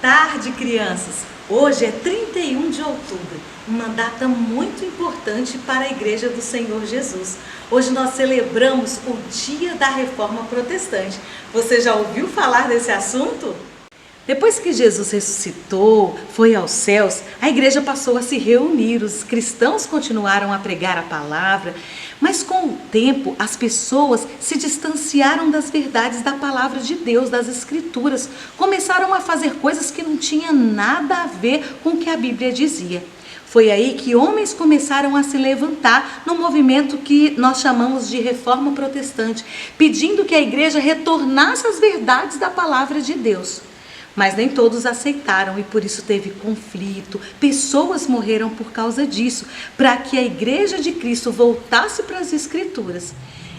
tarde, crianças! Hoje é 31 de outubro, uma data muito importante para a Igreja do Senhor Jesus. Hoje nós celebramos o Dia da Reforma Protestante. Você já ouviu falar desse assunto? Depois que Jesus ressuscitou, foi aos céus, a igreja passou a se reunir, os cristãos continuaram a pregar a palavra, mas com o tempo as pessoas se distanciaram das verdades da palavra de Deus, das Escrituras, começaram a fazer coisas que não tinham nada a ver com o que a Bíblia dizia. Foi aí que homens começaram a se levantar no movimento que nós chamamos de Reforma Protestante, pedindo que a igreja retornasse às verdades da palavra de Deus. Mas nem todos aceitaram e por isso teve conflito, pessoas morreram por causa disso, para que a Igreja de Cristo voltasse para as Escrituras.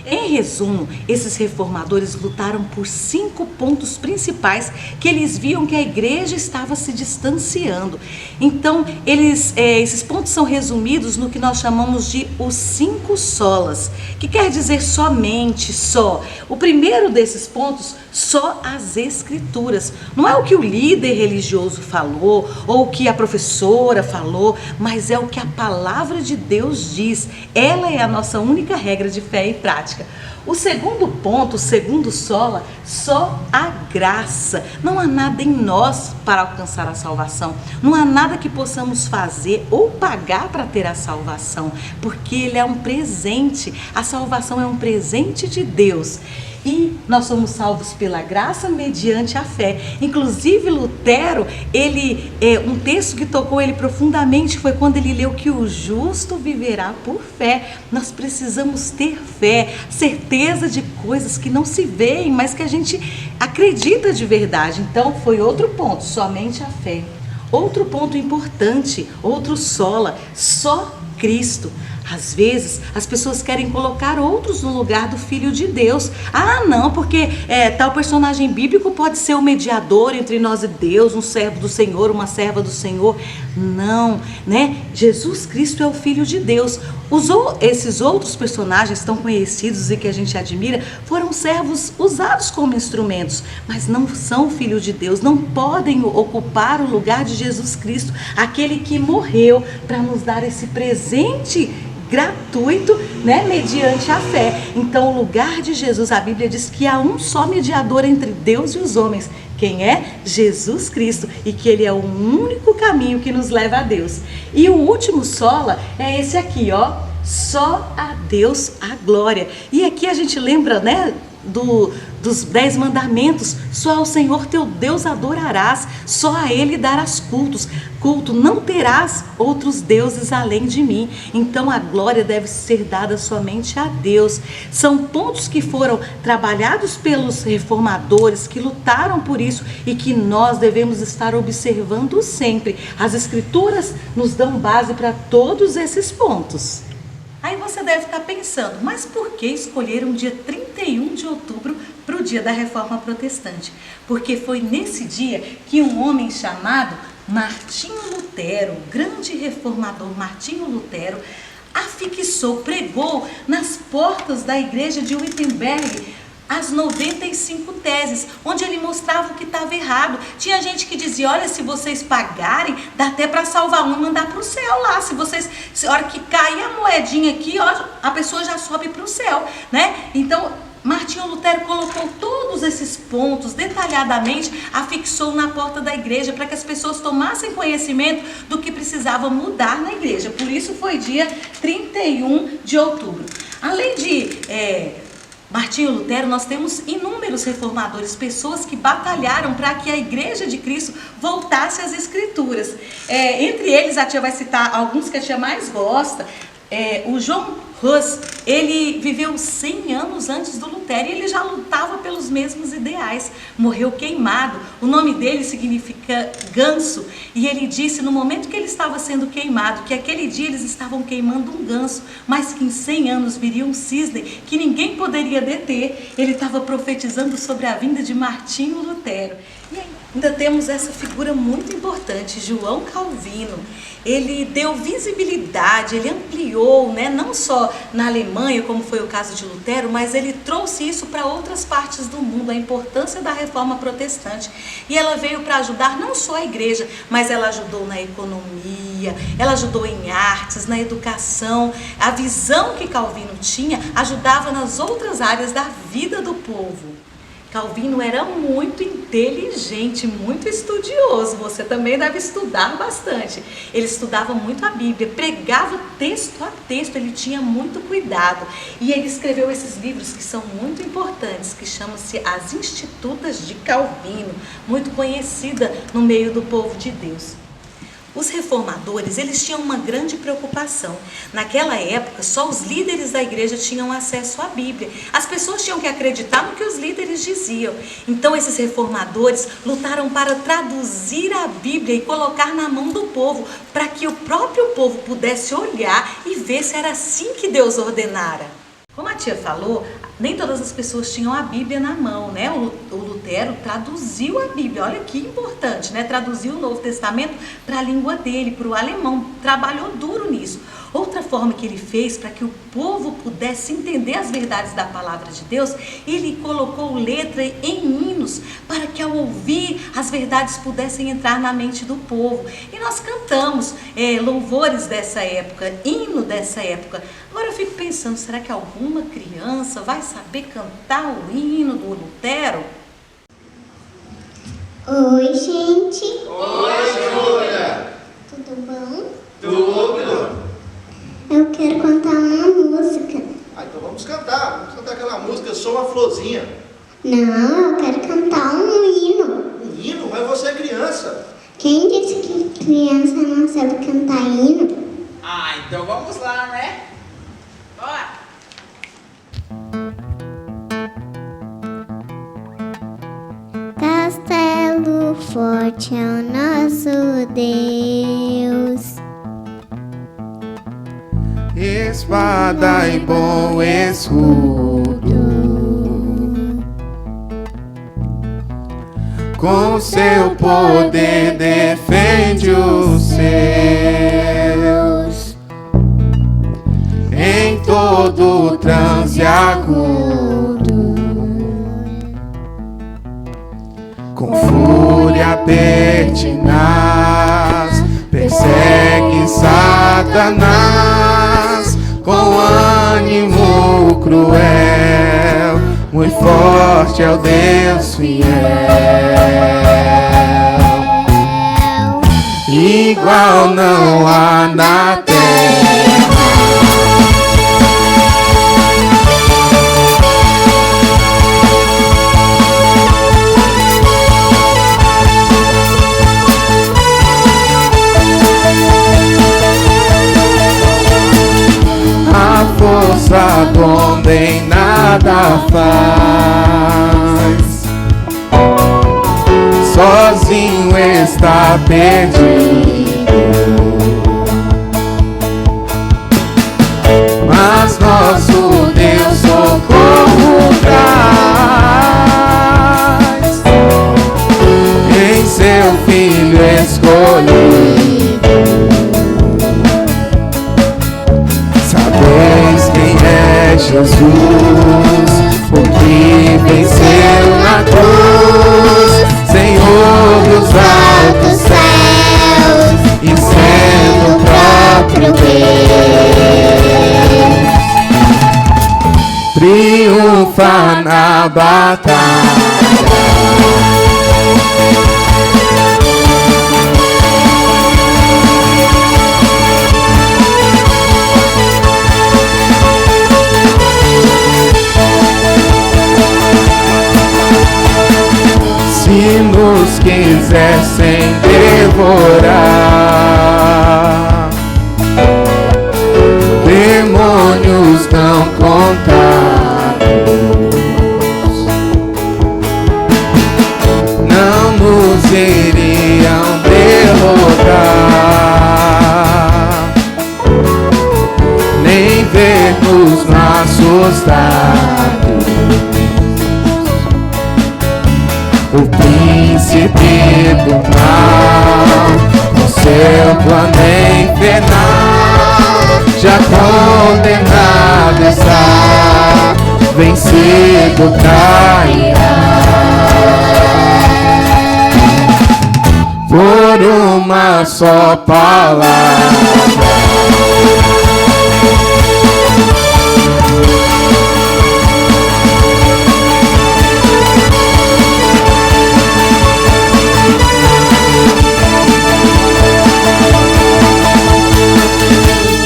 Em resumo, esses reformadores lutaram por 5 pontos principais que eles viam que a igreja estava se distanciando. Então, esses pontos são resumidos no que nós chamamos de os 5 solas, que quer dizer somente, só. O primeiro desses pontos, só as Escrituras. Não é o que o líder religioso falou ou o que a professora falou, mas é o que a palavra de Deus diz. Ela é a nossa única regra de fé e prática. O segundo ponto, o segundo sola, só a graça. Não há nada em nós para alcançar a salvação. Não há nada que possamos fazer ou pagar para ter a salvação, porque ele é um presente. A salvação é um presente de Deus. E nós somos salvos pela graça mediante a fé. Inclusive Lutero, um texto que tocou ele profundamente foi quando ele leu que o justo viverá por fé. Nós precisamos ter fé, certeza de coisas que não se veem, mas que a gente acredita de verdade. Então foi outro ponto, somente a fé. Outro ponto importante, outro sola, só Cristo. Às vezes, as pessoas querem colocar outros no lugar do Filho de Deus. Ah, não, porque tal personagem bíblico pode ser o mediador entre nós e Deus, um servo do Senhor, uma serva do Senhor. Não, né? Jesus Cristo é o Filho de Deus. Esses outros personagens tão conhecidos e que a gente admira foram servos usados como instrumentos, mas não são Filho de Deus, não podem ocupar o lugar de Jesus Cristo, aquele que morreu para nos dar esse presente gratuito, né, mediante a fé. Então, o lugar de Jesus, a Bíblia diz que há um só mediador entre Deus e os homens. Quem é? Jesus Cristo. E que ele é o único caminho que nos leva a Deus. E o último sola é esse aqui, ó. Só a Deus a glória. E aqui a gente lembra, né, dos 10 mandamentos. Só ao Senhor teu Deus adorarás, só a Ele darás culto, não terás outros deuses além de mim. Então a glória deve ser dada somente a Deus. São pontos que foram trabalhados pelos reformadores, que lutaram por isso e que nós devemos estar observando sempre. As Escrituras nos dão base para todos esses pontos. Aí você deve estar pensando, mas por que escolheram o dia 31 de outubro para o dia da Reforma Protestante? Porque foi nesse dia que um homem chamado Martinho Lutero, o grande reformador Martinho Lutero, pregou nas portas da igreja de Wittenberg as 95 teses, onde ele mostrava o que estava errado. Tinha gente que dizia, olha, se vocês pagarem, dá até para salvar um e mandar para o céu lá. Se a hora que cair a moedinha aqui, ó, a pessoa já sobe para o céu, né? Então, Martinho Lutero colocou todos esses pontos detalhadamente, afixou na porta da igreja para que as pessoas tomassem conhecimento do que precisava mudar na igreja. Por isso foi dia 31 de outubro. Além de Martinho Lutero, nós temos inúmeros reformadores, pessoas que batalharam para que a Igreja de Cristo voltasse às Escrituras. Entre eles, a tia vai citar alguns que a tia mais gosta. O John Hus, ele viveu 100 anos antes do Lutero e ele já lutava pelos mesmos ideais. Morreu queimado. O nome dele significa ganso. E ele disse, no momento que ele estava sendo queimado, que aquele dia eles estavam queimando um ganso, mas que em 100 anos viria um cisne que ninguém poderia deter. Ele estava profetizando sobre a vinda de Martinho Lutero. E ainda temos essa figura muito importante, João Calvino. Ele deu visibilidade, ele ampliou, né, não só na Alemanha, como foi o caso de Lutero, mas ele trouxe isso para outras partes do mundo, a importância da reforma protestante. E ela veio para ajudar não só a igreja, mas ela ajudou na economia, ela ajudou em artes, na educação. A visão que Calvino tinha ajudava nas outras áreas da vida do povo. Calvino era muito inteligente, muito estudioso. Você também deve estudar bastante. Ele estudava muito a Bíblia, pregava texto a texto, ele tinha muito cuidado. E ele escreveu esses livros que são muito importantes, que chamam-se As Institutas de Calvino, muito conhecida no meio do povo de Deus. Os reformadores, eles tinham uma grande preocupação. Naquela época, só os líderes da igreja tinham acesso à Bíblia. As pessoas tinham que acreditar no que os líderes diziam. Então, esses reformadores lutaram para traduzir a Bíblia e colocar na mão do povo, para que o próprio povo pudesse olhar e ver se era assim que Deus ordenara. Como a tia falou, nem todas as pessoas tinham a Bíblia na mão, né? O Lutero traduziu a Bíblia, olha que importante, né? Traduziu o Novo Testamento para a língua dele, para o alemão, trabalhou duro nisso. Outra forma que ele fez para que o povo pudesse entender as verdades da palavra de Deus, ele colocou letra em hinos para que ao ouvir as verdades pudessem entrar na mente do povo. E nós cantamos louvores dessa época, hino dessa época. Agora eu fico pensando, será que alguma criança vai saber cantar o hino do Lutero? Oi, gente. Oi, Júlia. Tudo bom? Tudo. Eu quero cantar uma música. Então vamos cantar aquela música Sou uma Florzinha. Não, eu quero cantar um hino. Um hino? Mas você é criança. Quem disse que criança não sabe cantar hino? Então vamos lá, né? Bora! Castelo forte é o nosso Deus. Espada e bom escudo, com seu poder defende os seus em todo transe agudo. Com fúria pertinaz persegue Satanás, com ânimo cruel, muito forte é o Deus fiel. Igual não há na terra. A força do homem nada faz, sozinho está perdido. Mas nosso Deus socorro traz em seu Filho escolhido. Sabeis quem é Jesus, o que venceu na cruz, Senhor dos altos céus e sendo o próprio Deus, triunfa na batalha. Se nos quisessem devorar, demônios não contados não nos iriam derrotar, nem ver-nos assustados. O príncipe do mal, o seu plano infernal já condenado está, vencido cairá. Por uma só palavra,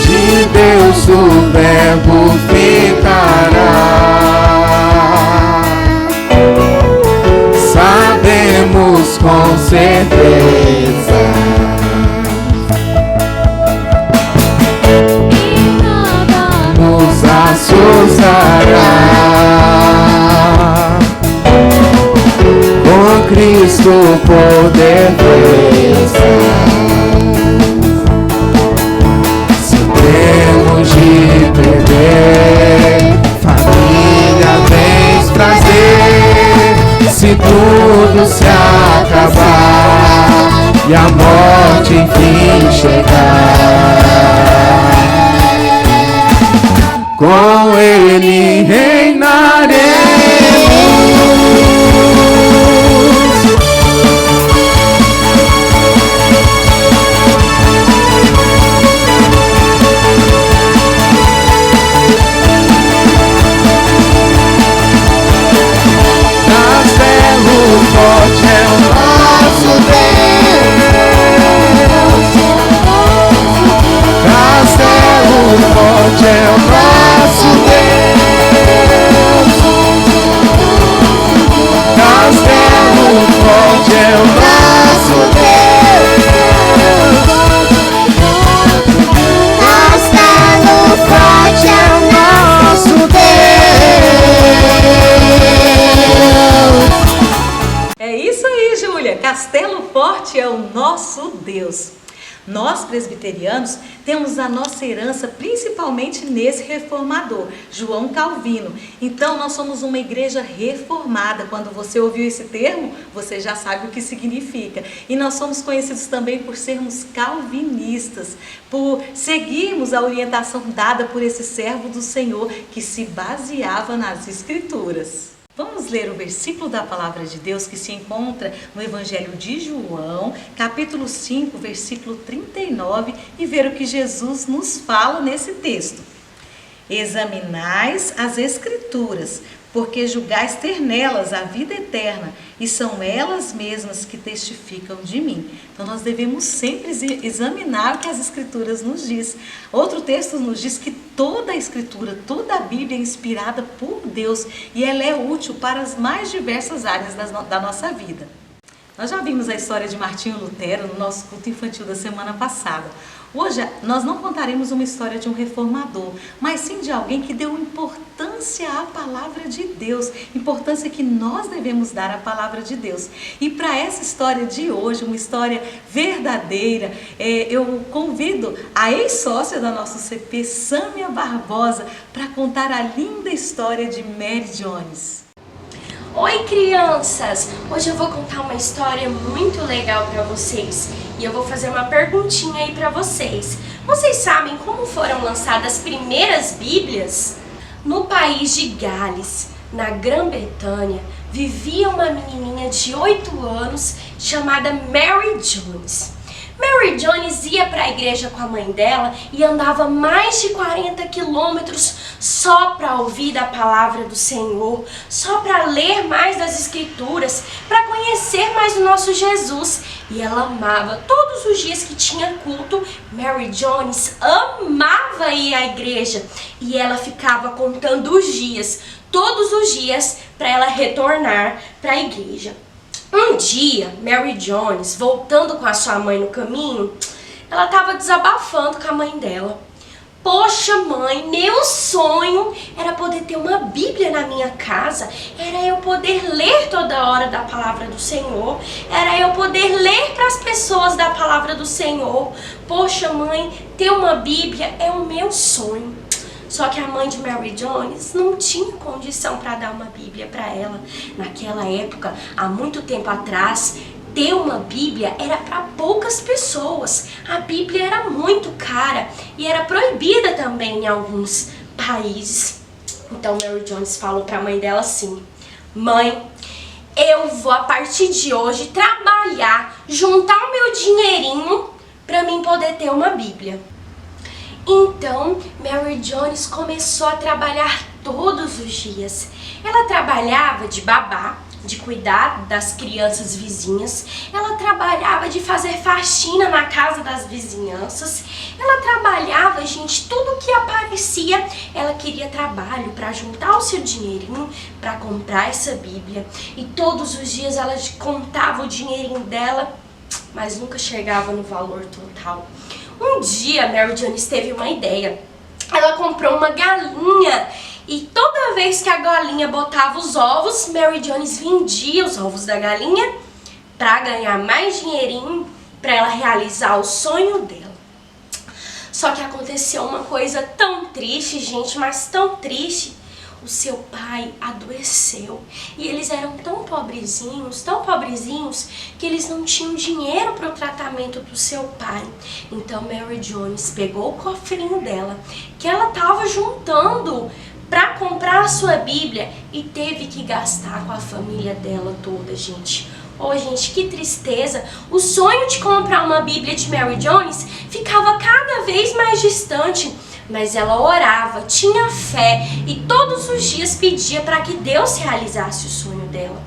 de Deus o verbo ficará. Sabemos com certeza, nos assustará. Com Cristo o poder vencer. Se temos de perder, família vens trazer. Se tudo se acabar e a morte enfim chegar, com Ele reinaremos. Castelo forte é o nosso Deus. Castelo forte é o nosso Deus. Castelo forte é o nosso Deus. Castelo forte é o nosso Deus. É isso aí, Júlia. Castelo forte é o nosso Deus. Nós, presbiterianos, temos a nossa herança principalmente nesse reformador, João Calvino. Então, nós somos uma igreja reformada. Quando você ouviu esse termo, você já sabe o que significa. E nós somos conhecidos também por sermos calvinistas, por seguirmos a orientação dada por esse servo do Senhor que se baseava nas Escrituras. Vamos ler o versículo da palavra de Deus que se encontra no Evangelho de João, capítulo 5, versículo 39, e ver o que Jesus nos fala nesse texto. Examinais as Escrituras, porque julgais ter nelas a vida eterna, e são elas mesmas que testificam de mim. Então nós devemos sempre examinar o que as Escrituras nos diz. Outro texto nos diz que toda a Escritura, toda a Bíblia é inspirada por Deus e ela é útil para as mais diversas áreas da nossa vida. Nós já vimos a história de Martinho Lutero no nosso culto infantil da semana passada. Hoje nós não contaremos uma história de um reformador, mas sim de alguém que deu importância à palavra de Deus, importância que nós devemos dar à palavra de Deus. E para essa história de hoje, uma história verdadeira, eu convido a ex-sócia da nossa CP, Sâmia Barbosa, para contar a linda história de Mary Jones. Oi, crianças! Hoje eu vou contar uma história muito legal para vocês e eu vou fazer uma perguntinha aí para vocês. Vocês sabem como foram lançadas as primeiras Bíblias? No país de Gales, na Grã-Bretanha, vivia uma menininha de 8 anos chamada Mary Jones. Mary Jones ia para a igreja com a mãe dela e andava mais de 40 quilômetros só para ouvir da palavra do Senhor, só para ler mais das Escrituras, para conhecer mais o nosso Jesus. E ela amava todos os dias que tinha culto. Mary Jones amava ir à igreja e ela ficava contando os dias, todos os dias, para ela retornar para a igreja. Um dia, Mary Jones, voltando com a sua mãe no caminho, ela estava desabafando com a mãe dela. Poxa, mãe, meu sonho era poder ter uma Bíblia na minha casa, era eu poder ler toda hora da palavra do Senhor, era eu poder ler para as pessoas da palavra do Senhor. Poxa, mãe, ter uma Bíblia é o meu sonho. Só que a mãe de Mary Jones não tinha condição para dar uma Bíblia para ela. Naquela época, há muito tempo atrás, ter uma Bíblia era para poucas pessoas. A Bíblia era muito cara e era proibida também em alguns países. Então Mary Jones falou para a mãe dela assim: mãe, eu vou a partir de hoje trabalhar, juntar o meu dinheirinho para mim poder ter uma Bíblia. Então Mary Jones começou a trabalhar todos os dias. Ela trabalhava de babá, de cuidar das crianças vizinhas. Ela trabalhava de fazer faxina na casa das vizinhanças. Ela trabalhava, gente, tudo que aparecia. Ela queria trabalho para juntar o seu dinheirinho para comprar essa Bíblia. E todos os dias ela contava o dinheirinho dela, mas nunca chegava no valor total. Um dia Mary Jones teve uma ideia. Ela comprou uma galinha. E toda vez que a galinha botava os ovos, Mary Jones vendia os ovos da galinha para ganhar mais dinheirinho para ela realizar o sonho dela. Só que aconteceu uma coisa tão triste, gente, mas tão triste. O seu pai adoeceu e eles eram tão pobrezinhos, que eles não tinham dinheiro para o tratamento do seu pai. Então Mary Jones pegou o cofrinho dela, que ela estava juntando para comprar a sua Bíblia, e teve que gastar com a família dela toda, gente. Oh, gente, que tristeza. O sonho de comprar uma Bíblia de Mary Jones ficava cada vez mais distante, mas ela orava, tinha fé e todos os dias pedia para que Deus realizasse o sonho dela.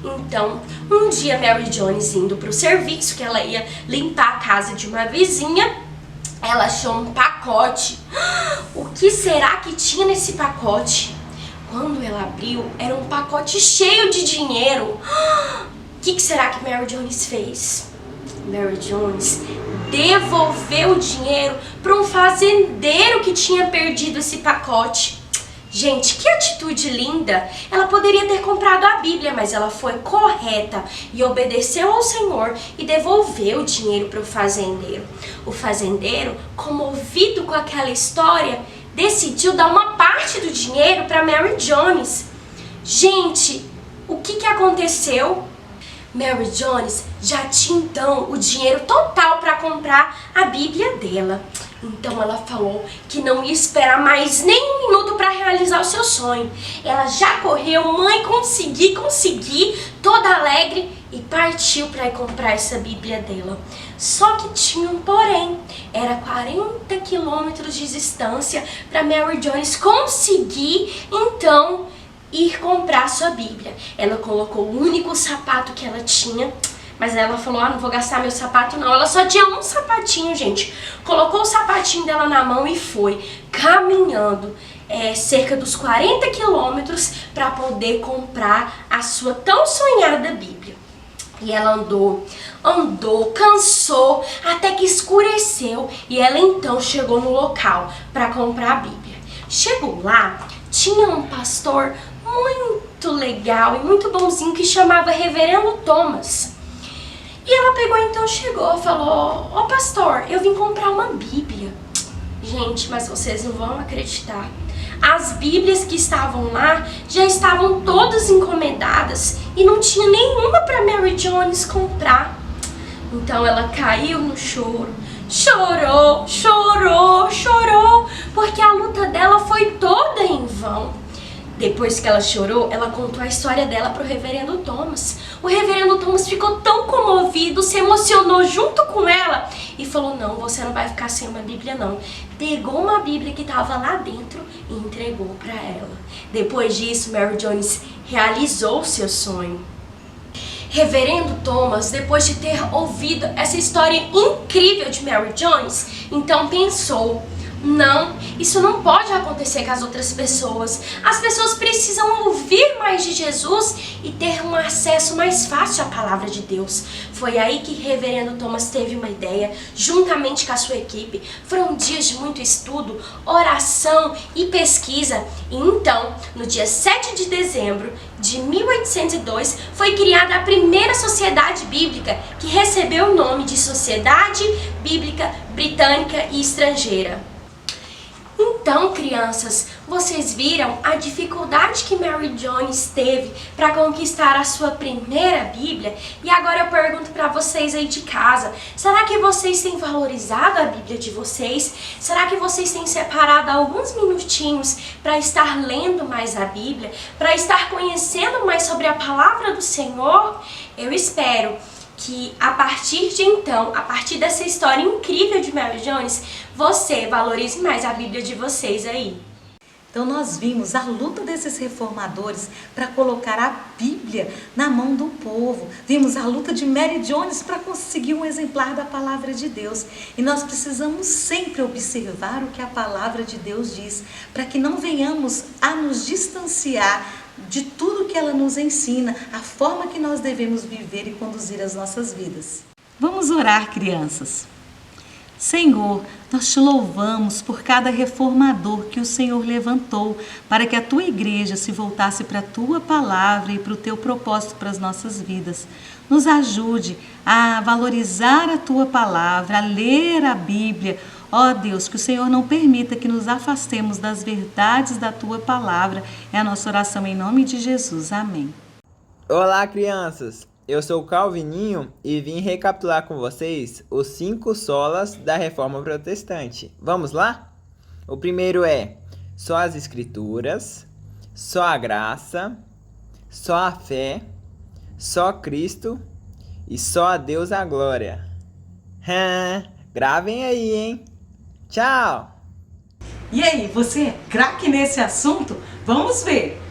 Então, um dia Mary Jones indo para o serviço, que ela ia limpar a casa de uma vizinha, ela achou um pacote. O que será que tinha nesse pacote? Quando ela abriu, era um pacote cheio de dinheiro. O que será que Mary Jones fez? Mary Jones devolveu o dinheiro para um fazendeiro que tinha perdido esse pacote. Gente, que atitude linda! Ela poderia ter comprado a Bíblia, mas ela foi correta e obedeceu ao Senhor e devolveu o dinheiro para o fazendeiro. O fazendeiro, comovido com aquela história, decidiu dar uma parte do dinheiro para Mary Jones. Gente, o que aconteceu? Mary Jones já tinha então o dinheiro total para comprar a Bíblia dela. Então ela falou que não ia esperar mais nem um minuto para realizar o seu sonho. Ela já correu, mãe, consegui, toda alegre, e partiu para ir comprar essa Bíblia dela. Só que tinha um porém. Era 40 quilômetros de distância para Mary Jones conseguir então ir comprar sua Bíblia. Ela colocou o único sapato que ela tinha, mas ela falou: não vou gastar meu sapato não. Ela só tinha um sapatinho, gente. Colocou o sapatinho dela na mão e foi caminhando cerca dos 40 quilômetros para poder comprar a sua tão sonhada Bíblia. E ela andou, cansou, até que escureceu. E ela então chegou no local para comprar a Bíblia. Chegou lá, tinha um pastor muito legal e muito bonzinho que chamava Reverendo Thomas. E ela pegou, então chegou, falou: ô pastor, eu vim comprar uma Bíblia. Gente, mas vocês não vão acreditar. As Bíblias que estavam lá já estavam todas encomendadas e não tinha nenhuma para Mary Jones comprar. Então ela caiu no choro, chorou, porque a luta dela foi toda em vão. Depois que ela chorou, ela contou a história dela para o Reverendo Thomas. O Reverendo Thomas ficou tão comovido, se emocionou junto com ela e falou: não, você não vai ficar sem uma Bíblia não. Pegou uma Bíblia que estava lá dentro e entregou para ela. Depois disso, Mary Jones realizou o seu sonho. Reverendo Thomas, depois de ter ouvido essa história incrível de Mary Jones, então pensou: não, isso não pode acontecer com as outras pessoas. As pessoas precisam ouvir mais de Jesus e ter um acesso mais fácil à palavra de Deus. Foi aí que Reverendo Thomas teve uma ideia, juntamente com a sua equipe. Foram dias de muito estudo, oração e pesquisa. E então, no dia 7 de dezembro de 1802, foi criada a primeira sociedade bíblica, que recebeu o nome de Sociedade Bíblica Britânica e Estrangeira. Então, crianças, vocês viram a dificuldade que Mary Jones teve para conquistar a sua primeira Bíblia? E agora eu pergunto para vocês aí de casa, será que vocês têm valorizado a Bíblia de vocês? Será que vocês têm separado alguns minutinhos para estar lendo mais a Bíblia? Para estar conhecendo mais sobre a palavra do Senhor? Eu espero que a partir de então, a partir dessa história incrível de Mary Jones, você valorize mais a Bíblia de vocês aí. Então nós vimos a luta desses reformadores para colocar a Bíblia na mão do povo. Vimos a luta de Mary Jones para conseguir um exemplar da palavra de Deus. E nós precisamos sempre observar o que a palavra de Deus diz, para que não venhamos a nos distanciar de tudo que ela nos ensina, a forma que nós devemos viver e conduzir as nossas vidas. Vamos orar, crianças. Senhor, nós te louvamos por cada reformador que o Senhor levantou para que a tua igreja se voltasse para a tua palavra e para o teu propósito para as nossas vidas. Nos ajude a valorizar a tua palavra, a ler a Bíblia. Ó Deus, que o Senhor não permita que nos afastemos das verdades da tua palavra. É a nossa oração em nome de Jesus. Amém. Olá, crianças! Eu sou o Calvininho e vim recapitular com vocês os 5 solas da Reforma Protestante. Vamos lá? O primeiro é só as Escrituras, só a graça, só a fé, só Cristo e só a Deus a glória. Gravem aí, hein? Tchau! E aí, você é craque nesse assunto? Vamos ver!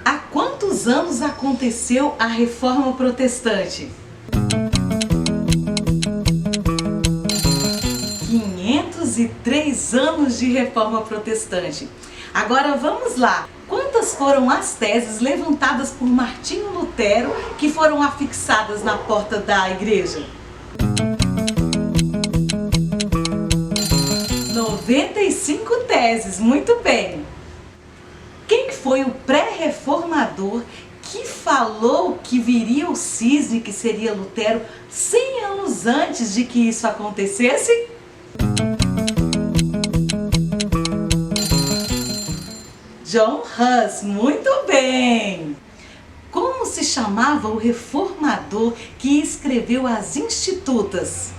Há quantos anos aconteceu a Reforma Protestante? 503 anos de Reforma Protestante. Agora vamos lá. Quantas foram as teses levantadas por Martinho Lutero que foram afixadas na porta da igreja? 95 teses, muito bem. Quem foi o pré-reformador que falou que viria o cisne, que seria Lutero, 100 anos antes de que isso acontecesse? John Huss, muito bem! Como se chamava o reformador que escreveu as Institutas?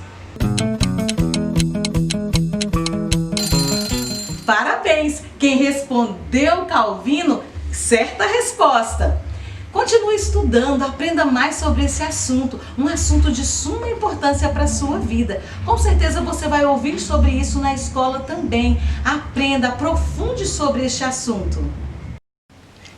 Parabéns! Quem respondeu Calvino, certa resposta. Continue estudando, aprenda mais sobre esse assunto, um assunto de suma importância para a sua vida. Com certeza você vai ouvir sobre isso na escola também. Aprenda, aprofunde sobre este assunto.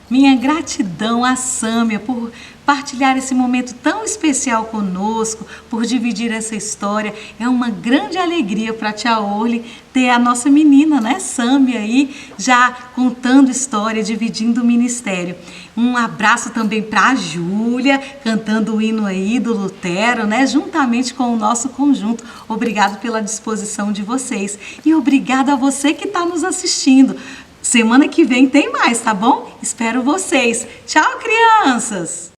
Minha gratidão a Sâmia por partilhar esse momento tão especial conosco, por dividir essa história. É uma grande alegria para a tia Orly ter a nossa menina, né, Sâmia, aí já contando história, dividindo o ministério. Um abraço também para a Júlia, cantando o hino aí do Lutero, né, juntamente com o nosso conjunto. Obrigado pela disposição de vocês e obrigado a você que está nos assistindo. Semana que vem tem mais, tá bom? Espero vocês. Tchau, crianças!